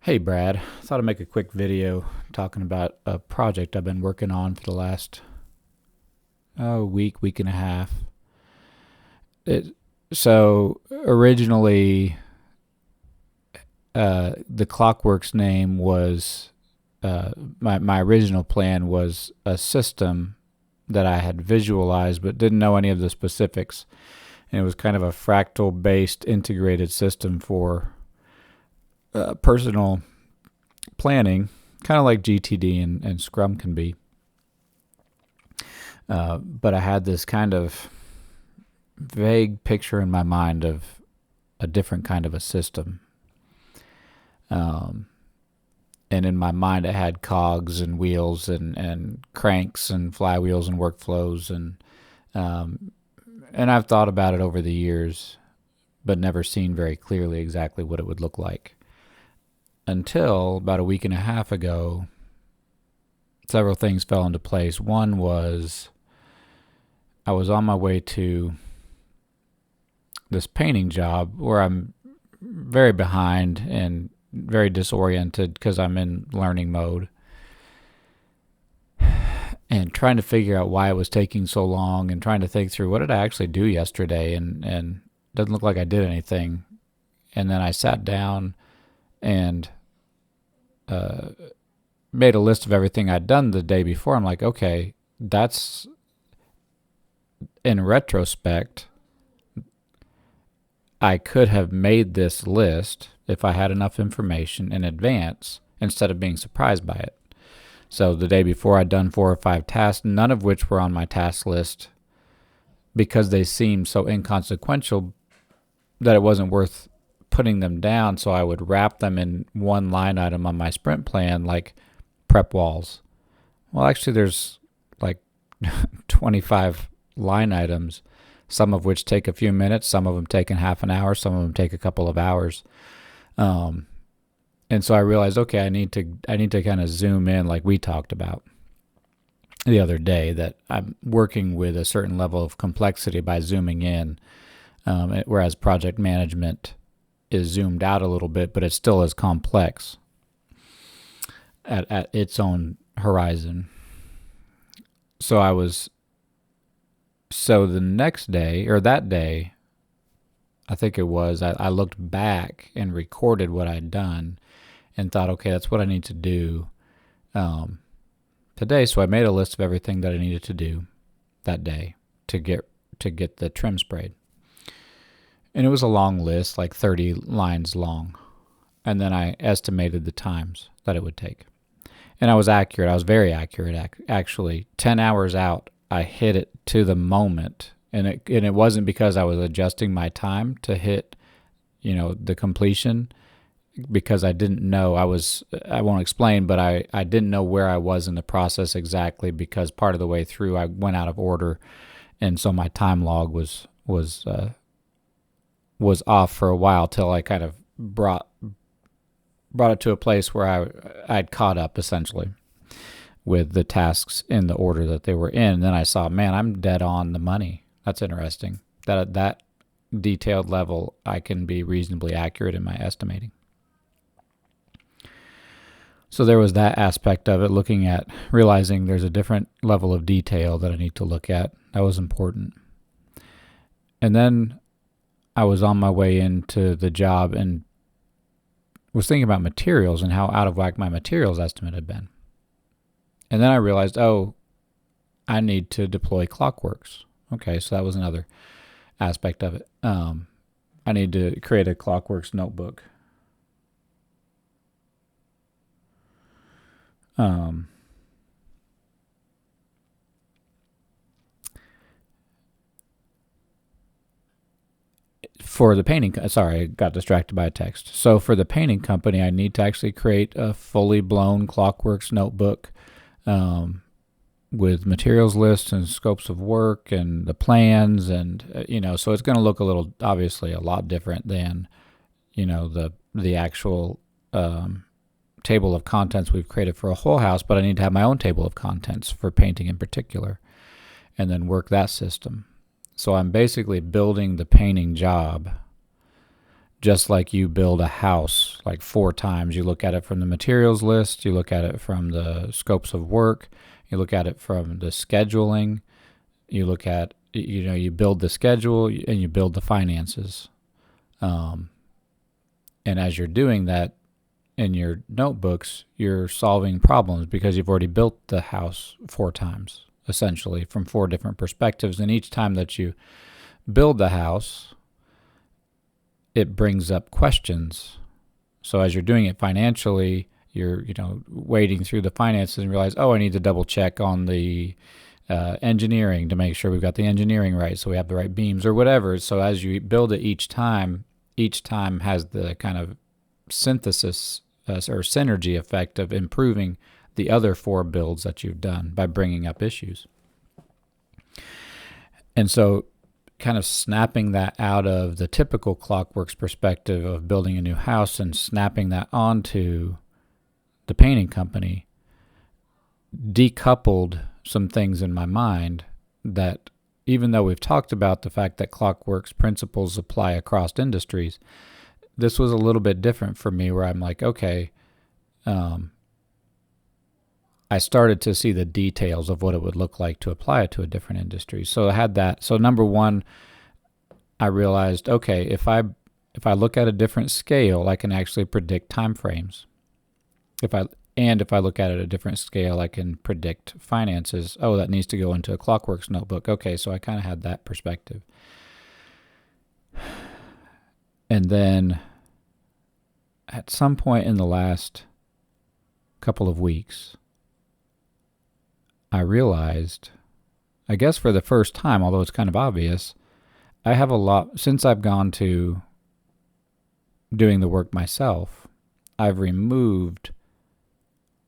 Hey Brad, thought I'd make a quick video talking about a project I've been working on for the last week and a half. It, so originally, the Clockworks name was my original plan was a system that I had visualized but didn't know any of the specifics, and it was kind of a fractal based integrated system for personal planning, kind of like GTD and Scrum can be. But I had this kind of vague picture in my mind of a different kind of a system. And in my mind, I had cogs and wheels and cranks and flywheels and workflows. And I've thought about it over the years, but never seen very clearly exactly what it would look like. Until about a week and a half ago, several things fell into place. One was I was on my way to this painting job where I'm very behind and very disoriented because I'm in learning mode and trying to figure out why it was taking so long and trying to think through what did I actually do yesterday, and it doesn't look like I did anything. And then I sat down and made a list of everything I'd done the day before. I'm like, okay, that's in retrospect, I could have made this list if I had enough information in advance instead of being surprised by it. So the day before, I'd done 4 or 5 tasks, none of which were on my task list because they seemed so inconsequential that it wasn't worth putting them down. So I would wrap them in one line item on my sprint plan, like prep walls. Well, actually, there's like 25 line items, some of which take a few minutes, some of them take a half an hour, some of them take a couple of hours. And so I realized, okay, I need to kind of zoom in, like we talked about the other day, that I'm working with a certain level of complexity by zooming in, whereas project management is zoomed out a little bit, but it's still as complex at its own horizon. So the next day, or that day, I think it was, I looked back and recorded what I'd done and thought, okay, that's what I need to do today. So I made a list of everything that I needed to do that day to get the trim sprayed. And it was a long list, like 30 lines long. And then I estimated the times that it would take. And I was accurate. I was very accurate, actually. 10 hours out, I hit it to the moment. And it wasn't because I was adjusting my time to hit, the completion, because I didn't know. I won't explain, but I didn't know where I was in the process exactly, because part of the way through I went out of order. And so my time log was off for a while till I kind of brought it to a place where I'd caught up essentially with the tasks in the order that they were in. And then I saw, man, I'm dead on the money. That's interesting. That at that detailed level, I can be reasonably accurate in my estimating. So there was that aspect of it, realizing there's a different level of detail that I need to look at. That was important. And then I was on my way into the job and was thinking about materials and how out of whack my materials estimate had been. And then I realized, I need to deploy Clockworks. Okay, so that was another aspect of it. I need to create a Clockworks notebook. For the painting, sorry, I got distracted by a text. So for the painting company, I need to actually create a fully blown Clockworks notebook with materials lists and scopes of work and the plans, and so it's going to look obviously a lot different than the actual table of contents we've created for a whole house. But I need to have my own table of contents for painting in particular, and then work that system. So I'm basically building the painting job just like you build a house like 4 times. You look at it from the materials list, you look at it from the scopes of work, you look at it from the scheduling, you look at, you build the schedule and you build the finances. And as you're doing that in your notebooks, you're solving problems because you've already built the house 4 times, essentially, from 4 different perspectives. And each time that you build the house, it brings up questions. So as you're doing it financially, you're wading through the finances and realize, oh, I need to double check on the engineering to make sure we've got the engineering right, so we have the right beams or whatever. So as you build it each time has the kind of synthesis or synergy effect of improving the other 4 builds that you've done by bringing up issues. And so kind of snapping that out of the typical Clockworks perspective of building a new house and snapping that onto the painting company decoupled some things in my mind that, even though we've talked about the fact that Clockworks principles apply across industries, this was a little bit different for me, where I'm like, okay, I started to see the details of what it would look like to apply it to a different industry. So I had that. So number one, I realized, okay, if I look at a different scale, I can actually predict time frames. If I look at it at a different scale, I can predict finances. Oh, that needs to go into a Clockworks notebook. Okay, so I kind of had that perspective. And then at some point in the last couple of weeks, I realized, I guess for the first time, although it's kind of obvious, I have a lot, since I've gone to doing the work myself, I've removed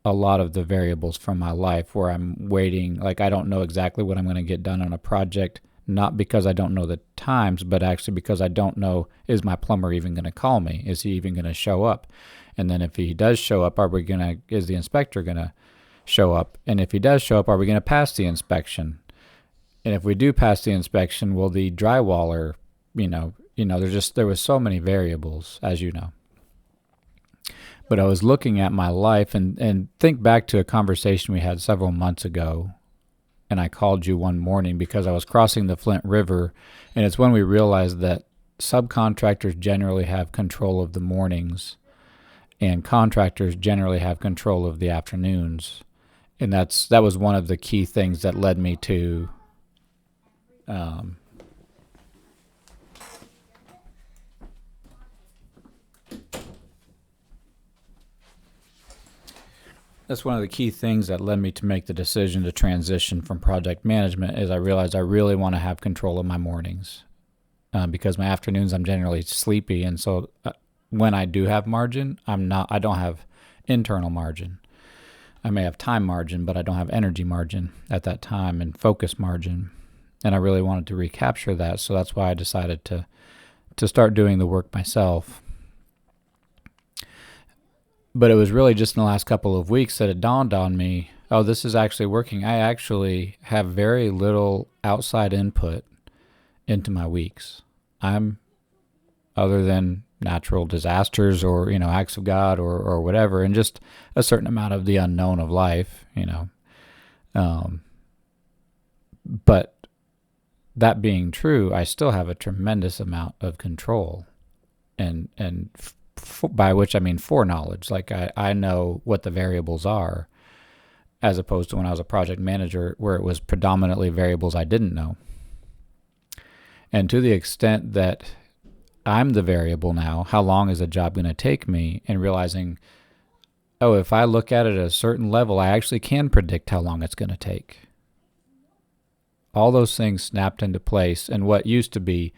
a lot of the variables from my life where I'm waiting, like I don't know exactly what I'm going to get done on a project, not because I don't know the times, but actually because I don't know, is my plumber even going to call me? Is he even going to show up? And then if he does show up, is the inspector going to show up? And if he does show up, are we going to pass the inspection? And if we do pass the inspection, will the drywaller, there was so many variables, as you know. But I was looking at my life and think back to a conversation we had several months ago. And I called you one morning because I was crossing the Flint River. And it's when we realized that subcontractors generally have control of the mornings and contractors generally have control of the afternoons. And that was one of the key things that led me to that's one of the key things that led me to make the decision to transition from project management. Is I realized I really want to have control of my mornings because my afternoons I'm generally sleepy, and so when I do have margin, I don't have internal margin. I may have time margin, but I don't have energy margin at that time and focus margin. And I really wanted to recapture that, so that's why I decided to start doing the work myself. But it was really just in the last couple of weeks that it dawned on me, oh, this is actually working. I actually have very little outside input into my weeks. Other than natural disasters or, acts of God or whatever, and just a certain amount of the unknown of life, But that being true, I still have a tremendous amount of control, and by which I mean foreknowledge. Like I know what the variables are, as opposed to when I was a project manager where it was predominantly variables I didn't know. And to the extent that I'm the variable now, how long is a job going to take me, and realizing, oh, if I look at it at a certain level, I actually can predict how long it's going to take. All those things snapped into place, and what used to be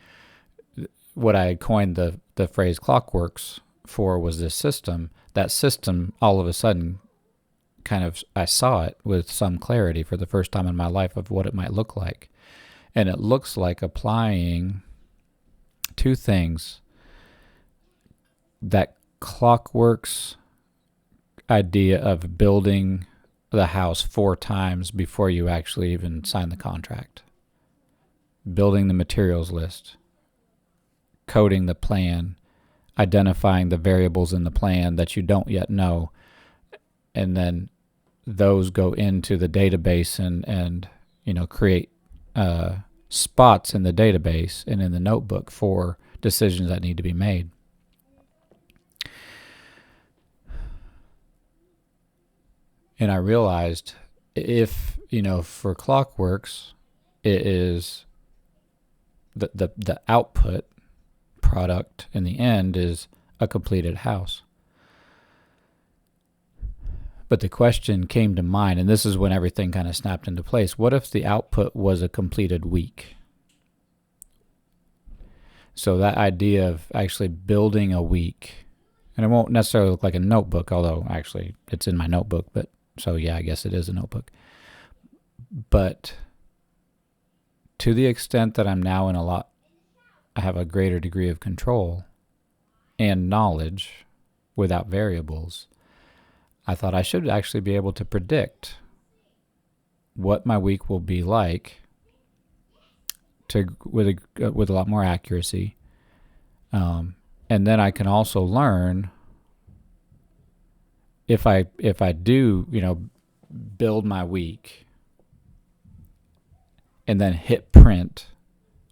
what I had coined the phrase Clockworks for was this system. That system, all of a sudden, I saw it with some clarity for the first time in my life of what it might look like. And it looks like applying 2 things: that Clockworks idea of building the house 4 times before you actually even sign the contract, building the materials list, coding the plan, identifying the variables in the plan that you don't yet know, and then those go into the database and create spots in the database and in the notebook for decisions that need to be made. And I realized if, for Clockworks, it is the output product in the end is a completed house. But the question came to mind, and this is when everything kind of snapped into place. What if the output was a completed week? So that idea of actually building a week, and it won't necessarily look like a notebook, although actually it's in my notebook, but so yeah, I guess it is a notebook. But to the extent that I'm now I have a greater degree of control and knowledge without variables, I thought I should actually be able to predict what my week will be like with a lot more accuracy. And then I can also learn if I do, build my week and then hit print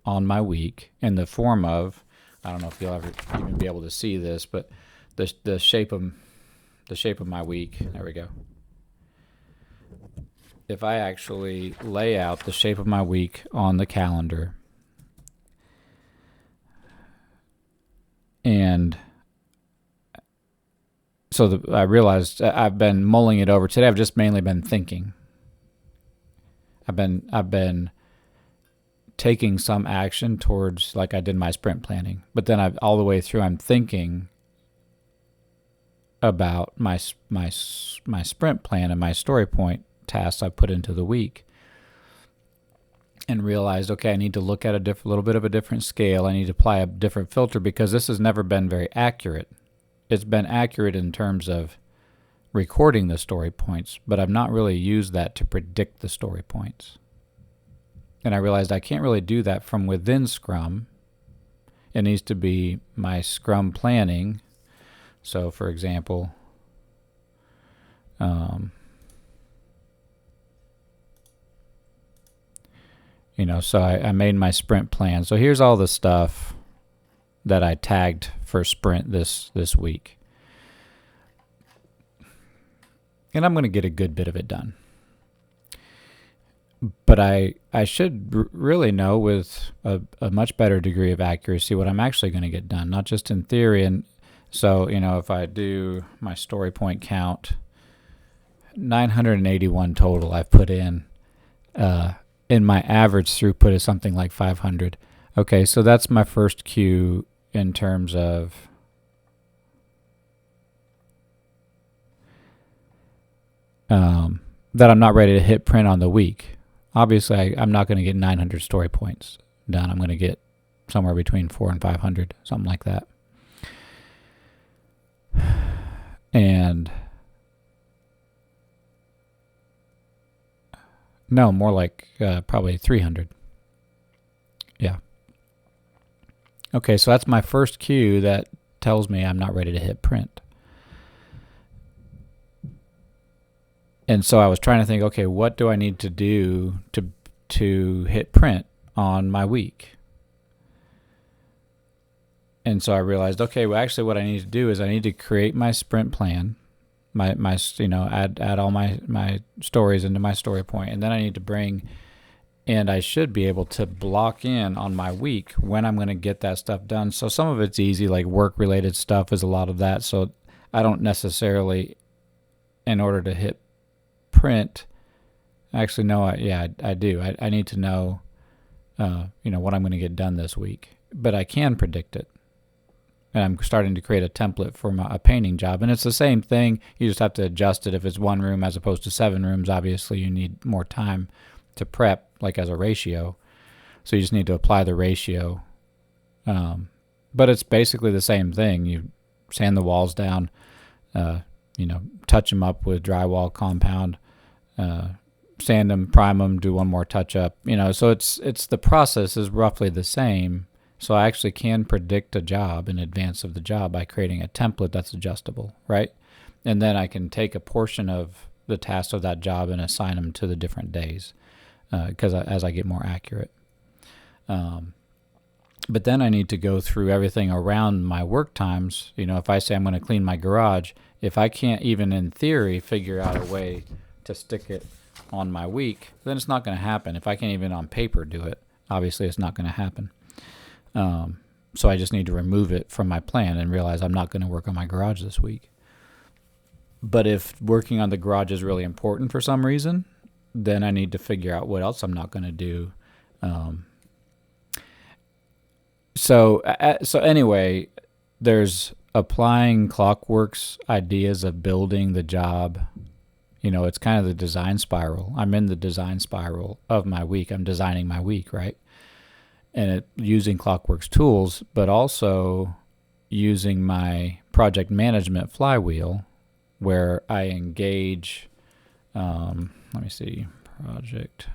on my week in the form of, I don't know if you'll ever even be able to see this, but the shape of my week. There we go. If I actually lay out the shape of my week on the calendar, and so I realized I've been mulling it over today. I've just mainly been thinking. I've been taking some action towards, like I did my sprint planning, but then all the way through I'm thinking about my sprint plan and my story point tasks I put into the week, and realized, okay, I need to look at a little bit of a different scale. I need to apply a different filter because this has never been very accurate. It's been accurate in terms of recording the story points, but I've not really used that to predict the story points. And I realized I can't really do that from within Scrum. It needs to be my Scrum planning. So, for example, so I made my sprint plan. So here's all the stuff that I tagged for sprint this week. And I'm going to get a good bit of it done. But I should really know with a much better degree of accuracy what I'm actually going to get done, not just in theory. And so, if I do my story point count, 981 total I've put in. And my average throughput is something like 500. Okay, so that's my first cue in terms of that I'm not ready to hit print on the week. Obviously, I'm not going to get 900 story points done. I'm going to get somewhere between 400 and 500, something like that. And no, more like probably 300. Yeah. Okay, so that's my first cue that tells me I'm not ready to hit print. And so I was trying to think, okay, what do I need to do to hit print on my week? And so I realized, okay, well, actually what I need to do is I need to create my sprint plan, my add all my stories into my story point, and then I need to and I should be able to block in on my week when I'm going to get that stuff done. So some of it's easy, like work-related stuff is a lot of that. So I don't necessarily, in order to hit print, actually no, I do. I need to know, what I'm going to get done this week. But I can predict it. And I'm starting to create a template for a painting job. And it's the same thing. You just have to adjust it. If it's one room as opposed to 7 rooms, obviously you need more time to prep, like as a ratio. So you just need to apply the ratio. But it's basically the same thing. You sand the walls down, touch them up with drywall compound, sand them, prime them, do one more touch up. So it's the process is roughly the same. So I actually can predict a job in advance of the job by creating a template that's adjustable, right? And then I can take a portion of the tasks of that job and assign them to the different days because as I get more accurate. But then I need to go through everything around my work times. If I say I'm going to clean my garage, if I can't even in theory figure out a way to stick it on my week, then it's not going to happen. If I can't even on paper do it, obviously it's not going to happen. So I just need to remove it from my plan and realize I'm not going to work on my garage this week. But if working on the garage is really important for some reason, then I need to figure out what else I'm not going to do. So anyway, there's applying Clockwork's ideas of building the job. It's kind of the design spiral. I'm in the design spiral of my week. I'm designing my week, right? And using Clockwork's tools, but also using my project management flywheel, where I engage. Let me see, project.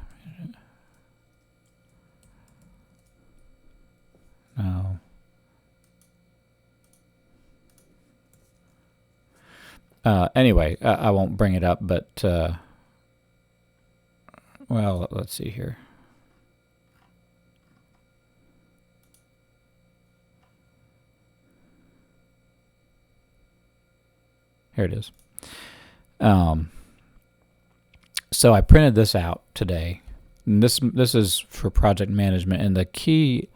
No. Anyway, I won't bring it up, but well, let's see here. Here it is. So I printed this out today. And this is for project management, and the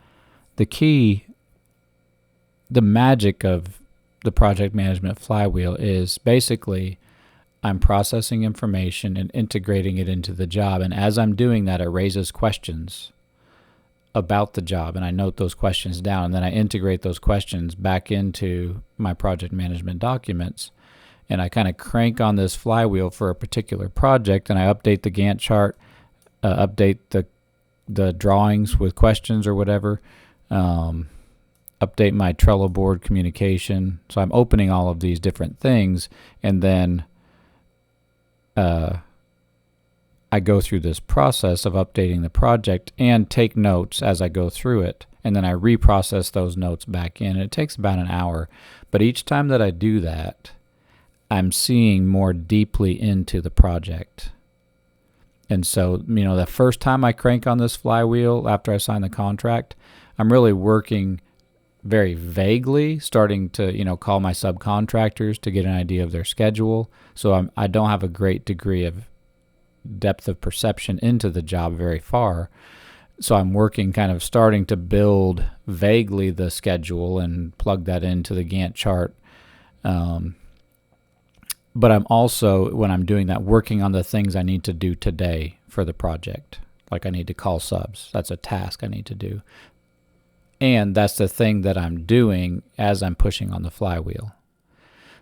magic of the project management flywheel is basically I'm processing information and integrating it into the job. And as I'm doing that, it raises questions about the job, and I note those questions down, and then I integrate those questions back into my project management documents. And I kind of crank on this flywheel for a particular project, and I update the Gantt chart, update the drawings with questions or whatever, update my Trello board communication. So I'm opening all of these different things, and then I go through this process of updating the project and take notes as I go through it, and then I reprocess those notes back in. It takes about an hour, but each time that I do that, I'm seeing more deeply into the project. And so, the first time I crank on this flywheel after I sign the contract, I'm really working very vaguely, starting to, call my subcontractors to get an idea of their schedule. So I don't have a great degree of depth of perception into the job very far. So I'm working kind of starting to build vaguely the schedule and plug that into the Gantt chart. But I'm also, when I'm doing that, working on the things I need to do today for the project. Like I need to call subs. That's a task I need to do. And that's the thing that I'm doing as I'm pushing on the flywheel.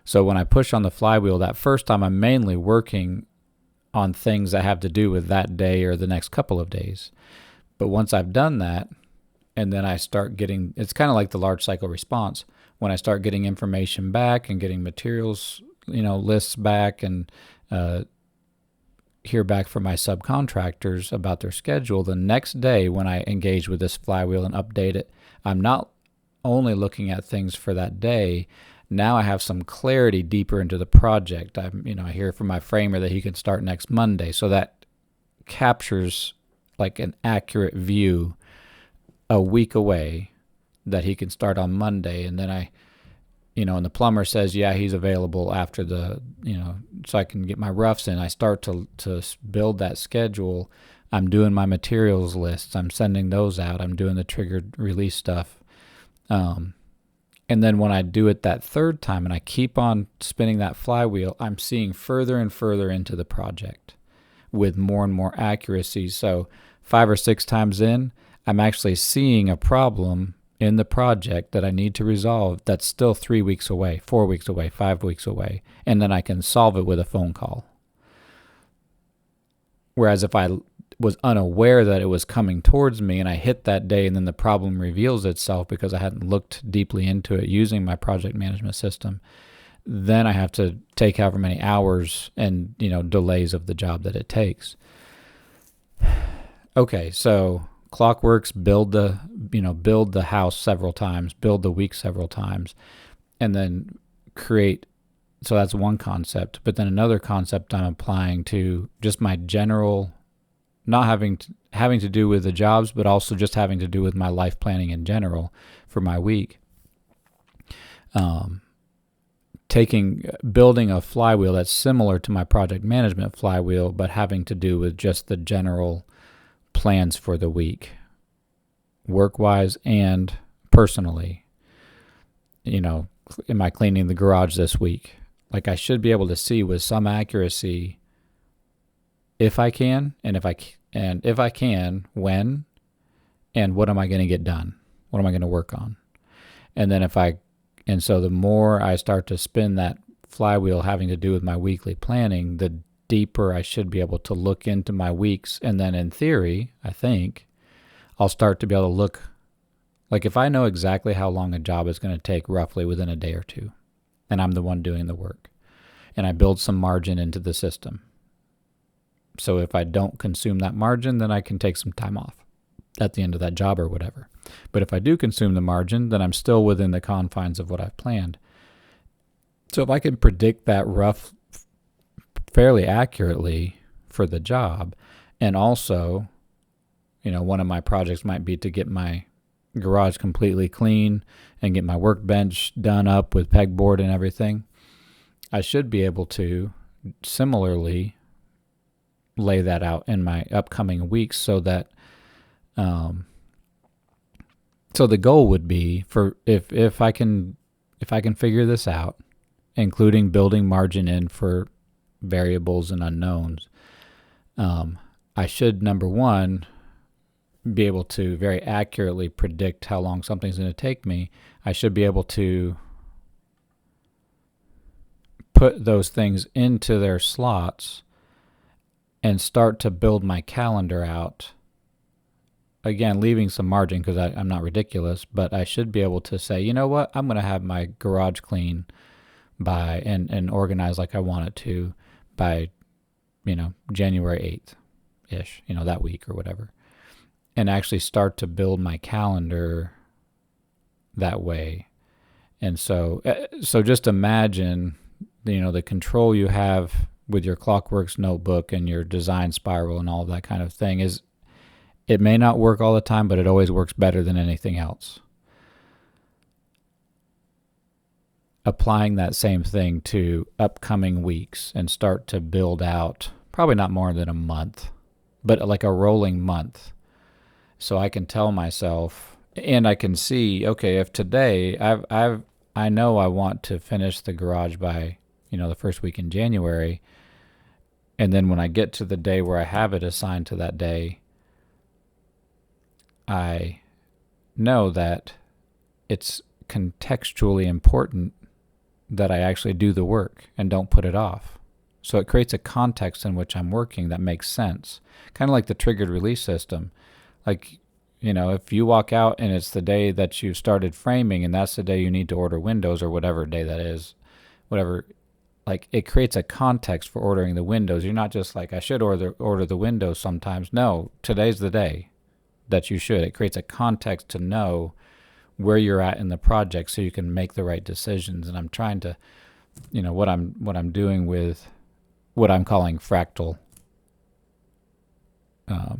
So when I push on the flywheel, that first time I'm mainly working on things that have to do with that day or the next couple of days. But once I've done that, and then I start getting, it's kind of like the large cycle response. When I start getting information back and getting materials, lists back, and hear back from my subcontractors about their schedule, the next day when I engage with this flywheel and update it, I'm not only looking at things for that day. Now I have some clarity deeper into the project. I hear from my framer that he can start next Monday. So that captures like an accurate view a week away that he can start on Monday. And then and the plumber says, yeah, he's available after so I can get my roughs in. I start to build that schedule. I'm doing my materials lists. I'm sending those out. I'm doing the triggered release stuff. And then when I do it that third time and I keep on spinning that flywheel, I'm seeing further and further into the project with more and more accuracy. So 5 or 6 times in, I'm actually seeing a problem in the project that I need to resolve that's still 3 weeks away, 4 weeks away, 5 weeks away, and then I can solve it with a phone call. Whereas if I was unaware that it was coming towards me and I hit that day and then the problem reveals itself because I hadn't looked deeply into it using my project management system, then I have to take however many hours and delays of the job that it takes. Okay, so Clockworks build the house several times, build the week several times, and then create. So that's one concept. But then another concept I'm applying to just my general, not having to do with the jobs, but also just having to do with my life planning in general for my week. Building a flywheel that's similar to my project management flywheel, but having to do with just the general plans for the week, work-wise and personally. Am I cleaning the garage this week? Like, I should be able to see with some accuracy if I can, and if I can, when, and what am I going to get done? What am I going to work on? And so the more I start to spin that flywheel having to do with my weekly planning, the deeper I should be able to look into my weeks. And then in theory, I think, I'll start to be able to look, like if I know exactly how long a job is going to take roughly within a day or two, and I'm the one doing the work, and I build some margin into the system. So if I don't consume that margin, then I can take some time off at the end of that job or whatever. But if I do consume the margin, then I'm still within the confines of what I've planned. So if I can predict that fairly accurately for the job, and also, one of my projects might be to get my garage completely clean and get my workbench done up with pegboard and everything, I should be able to similarly lay that out in my upcoming weeks so that so the goal would be for if I can figure this out, including building margin in for variables and unknowns, I should, number one, be able to very accurately predict how long something's going to take me. I should be able to put those things into their slots and start to build my calendar out. Again, leaving some margin because I'm not ridiculous, but I should be able to say, you know what, I'm going to have my garage clean by and organized like I want it to by, January 8th-ish, that week or whatever. And actually start to build my calendar that way. And so just imagine, the control you have with your Clockworks notebook and your design spiral and all that kind of thing is, it may not work all the time, but it always works better than anything else. Applying that same thing to upcoming weeks and start to build out, probably not more than a month, but like a rolling month. So I can tell myself, and I can see, okay, if today I know I want to finish the garage by, the first week in January, and then when I get to the day where I have it assigned to that day, I know that it's contextually important that I actually do the work and don't put it off. So it creates a context in which I'm working that makes sense. Kind of like the triggered release system. Like, if you walk out and it's the day that you started framing and that's the day you need to order windows or whatever day that is, whatever, like it creates a context for ordering the windows. You're not just like, I should order the windows sometimes. No, today's the day that you should. It creates a context to know where you're at in the project so you can make the right decisions. And I'm trying to, what I'm doing with what I'm calling fractal, I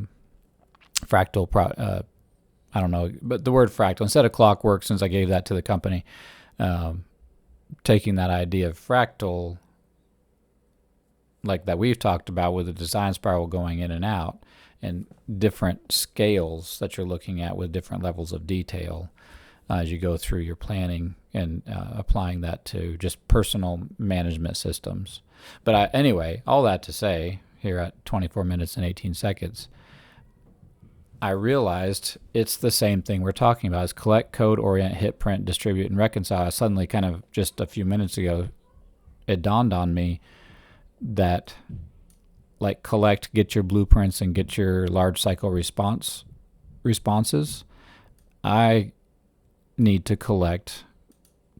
don't know, but the word fractal, instead of clockwork, since I gave that to the company, taking that idea of fractal, like that we've talked about with the design spiral going in and out, and different scales that you're looking at with different levels of detail as you go through your planning and applying that to just personal management systems. But anyway, all that to say, here at 24 minutes and 18 seconds, I realized it's the same thing we're talking about. Is collect, code, orient, hit print, distribute, and reconcile. I suddenly kind of just a few minutes ago, it dawned on me that like collect, get your blueprints and get your large cycle responses. I need to collect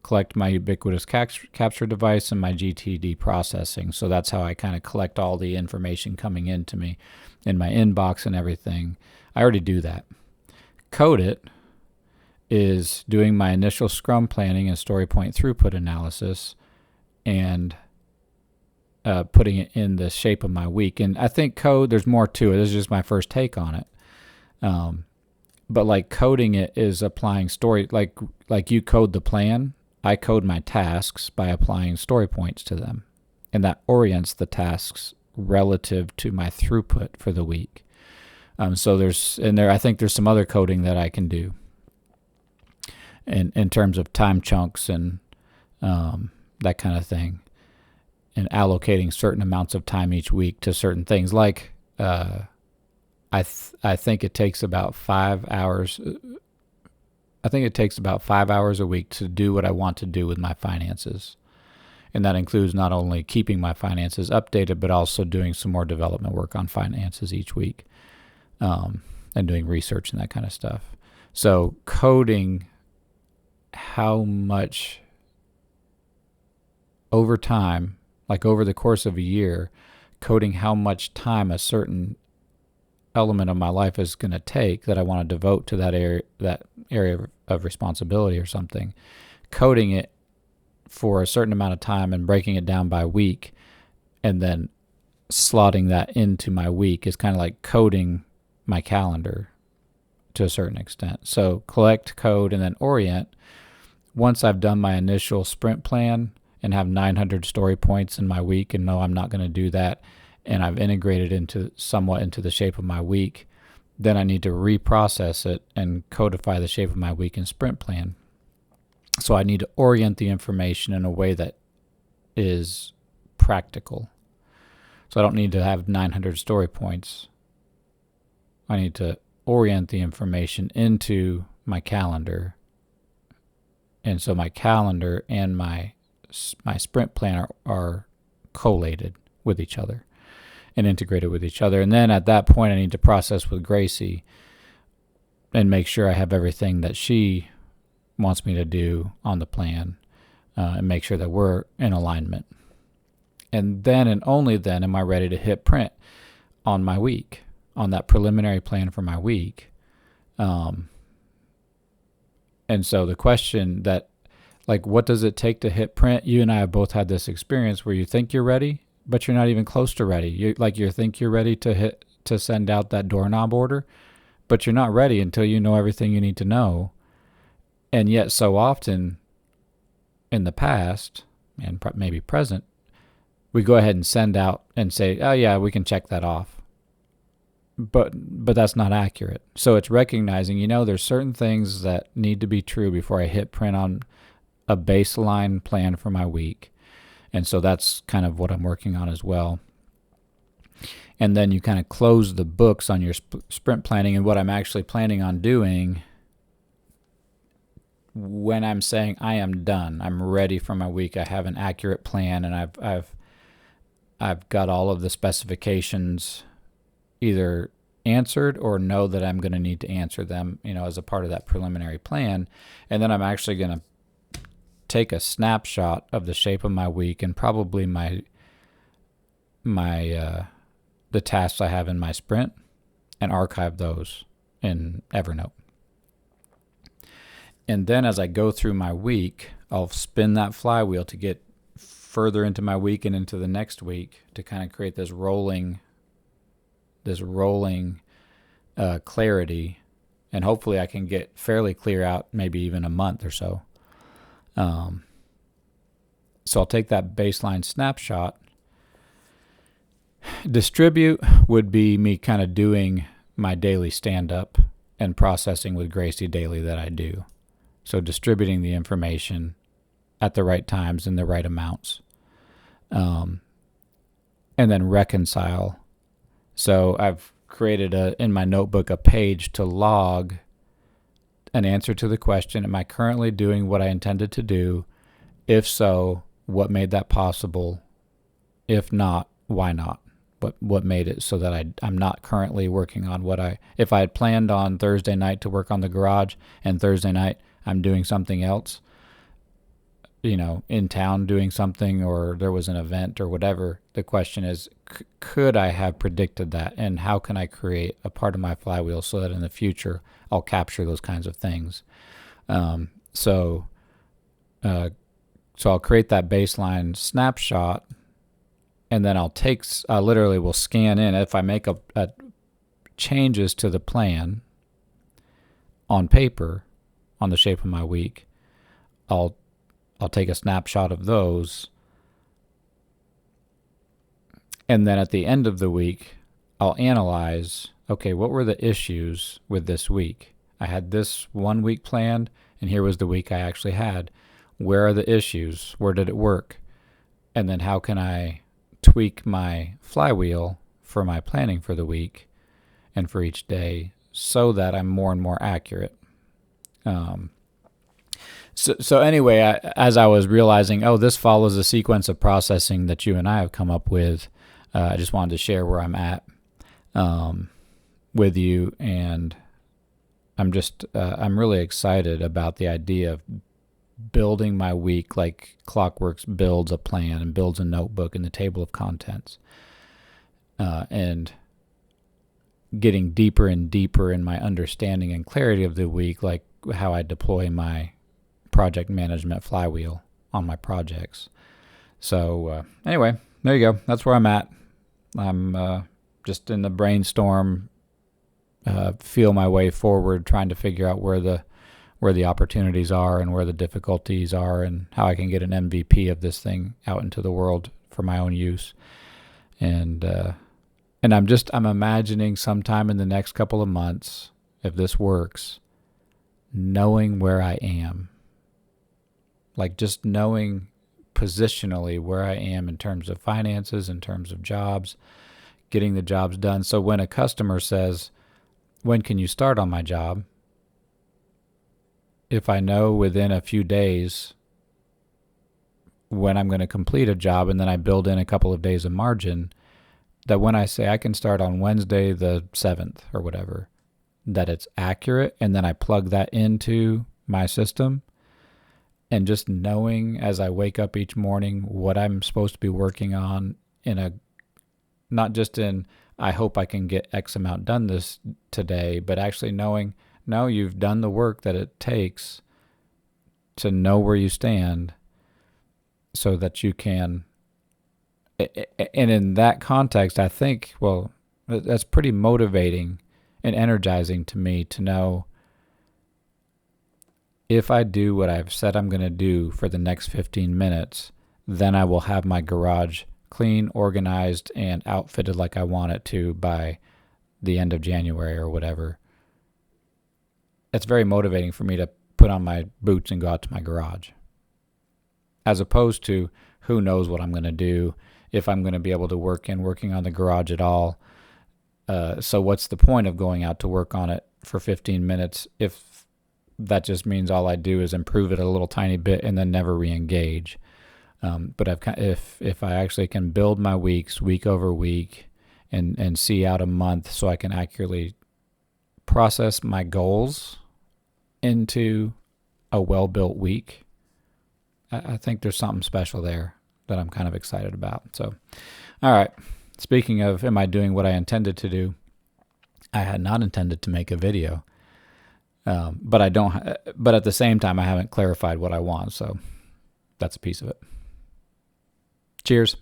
collect my ubiquitous capture device and my GTD processing. So that's how I kind of collect all the information coming into me in my inbox and everything. I already do that. Code it is doing my initial Scrum planning and story point throughput analysis and putting it in the shape of my week. And I think code, there's more to it. This is just my first take on it. But like coding it is applying story, like you code the plan, I code my tasks by applying story points to them. And that orients the tasks relative to my throughput for the week. So I think there's some other coding that I can do in terms of time chunks and that kind of thing, and allocating certain amounts of time each week to certain things. Like I think it takes about 5 hours. I think it takes about 5 hours a week to do what I want to do with my finances. And that includes not only keeping my finances updated, but also doing some more development work on finances each week, and doing research and that kind of stuff. So coding how much over time, like over the course of a year, coding how much time a certain element of my life is going to take that I want to devote to that area of responsibility or something, coding it for a certain amount of time and breaking it down by week, and then slotting that into my week is kind of like coding my calendar to a certain extent. So collect, code, and then orient. Once I've done my initial sprint plan and have 900 story points in my week and know I'm not going to do that, and I've integrated somewhat into the shape of my week, then I need to reprocess it and codify the shape of my week in sprint plan. So I need to orient the information in a way that is practical. So I don't need to have 900 story points. I need to orient the information into my calendar. And so my calendar and my sprint plan are collated with each other and integrated with each other. And then at that point, I need to process with Gracie and make sure I have everything that she wants me to do on the plan, and make sure that we're in alignment. And then and only then am I ready to hit print on my week, on that preliminary plan for my week. And so the question that, like, what does it take to hit print? You and I have both had this experience where you think you're ready, but you're not even close to ready. You think you're ready to send out that doorknob order, but you're not ready until you know everything you need to know. And yet so often in the past, and maybe present, we go ahead and send out and say, oh yeah, we can check that off. But that's not accurate. So it's recognizing, there's certain things that need to be true before I hit print on a baseline plan for my week. And so that's kind of what I'm working on as well. And then you kind of close the books on your sprint planning. And what I'm actually planning on doing when I'm saying I am done, I'm ready for my week, I have an accurate plan, and I've got all of the specifications either answered or know that I'm going to need to answer them, as a part of that preliminary plan. And then I'm actually going to take a snapshot of the shape of my week and probably the tasks I have in my sprint and archive those in Evernote. And then as I go through my week, I'll spin that flywheel to get further into my week and into the next week to kind of create this rolling clarity. And hopefully I can get fairly clear out maybe even a month or so. So I'll take that baseline snapshot. Distribute would be me kind of doing my daily stand-up and processing with Gracie daily that I do. So distributing the information at the right times in the right amounts. And then reconcile. So I've created in my notebook a page to log an answer to the question, am I currently doing what I intended to do? If so, what made that possible? If not, why not? What made it so that I'm not currently working on if I had planned on Thursday night to work on the garage and Thursday night I'm doing something else, in town doing something, or there was an event or whatever. The question is, could I have predicted that? And how can I create a part of my flywheel so that in the future I'll capture those kinds of things? So I'll create that baseline snapshot, and then I literally will scan in. If I make a changes to the plan on paper, on the shape of my week, I'll take a snapshot of those, and then at the end of the week, I'll analyze, okay, what were the issues with this week? I had this 1 week planned, and here was the week I actually had. Where are the issues? Where did it work? And then how can I tweak my flywheel for my planning for the week and for each day so that I'm more and more accurate? So anyway, as I was realizing, this follows a sequence of processing that you and I have come up with. I just wanted to share where I'm at with you, and I'm really excited about the idea of building my week like Clockworks builds a plan and builds a notebook and the table of contents, and getting deeper and deeper in my understanding and clarity of the week, like how I deploy my project management flywheel on my projects. So anyway, there you go. That's where I'm at. I'm just in the brainstorm, feel my way forward, trying to figure out where the opportunities are and where the difficulties are, and how I can get an MVP of this thing out into the world for my own use. And I'm imagining sometime in the next couple of months, if this works, knowing where I am. Like just knowing positionally where I am in terms of finances, in terms of jobs, getting the jobs done. So when a customer says, when can you start on my job? If I know within a few days when I'm going to complete a job, and then I build in a couple of days of margin, that when I say I can start on Wednesday the 7th or whatever, that it's accurate, and then I plug that into my system. And just knowing as I wake up each morning what I'm supposed to be working on, not just in, I hope I can get X amount done this today, but actually knowing, no, you've done the work that it takes to know where you stand so that you can. And in that context, I think, that's pretty motivating and energizing to me to know, if I do what I've said I'm going to do for the next 15 minutes, then I will have my garage clean, organized, and outfitted like I want it to by the end of January or whatever. It's very motivating for me to put on my boots and go out to my garage, as opposed to who knows what I'm going to do, if I'm going to be able to working on the garage at all. So what's the point of going out to work on it for 15 minutes if that just means all I do is improve it a little tiny bit and then never re-engage? But if I actually can build my weeks week over week and see out a month, so I can accurately process my goals into a well-built week, I think there's something special there that I'm kind of excited about. So, all right. Speaking of, am I doing what I intended to do? I had not intended to make a video. But I don't. But at the same time, I haven't clarified what I want, so that's a piece of it. Cheers.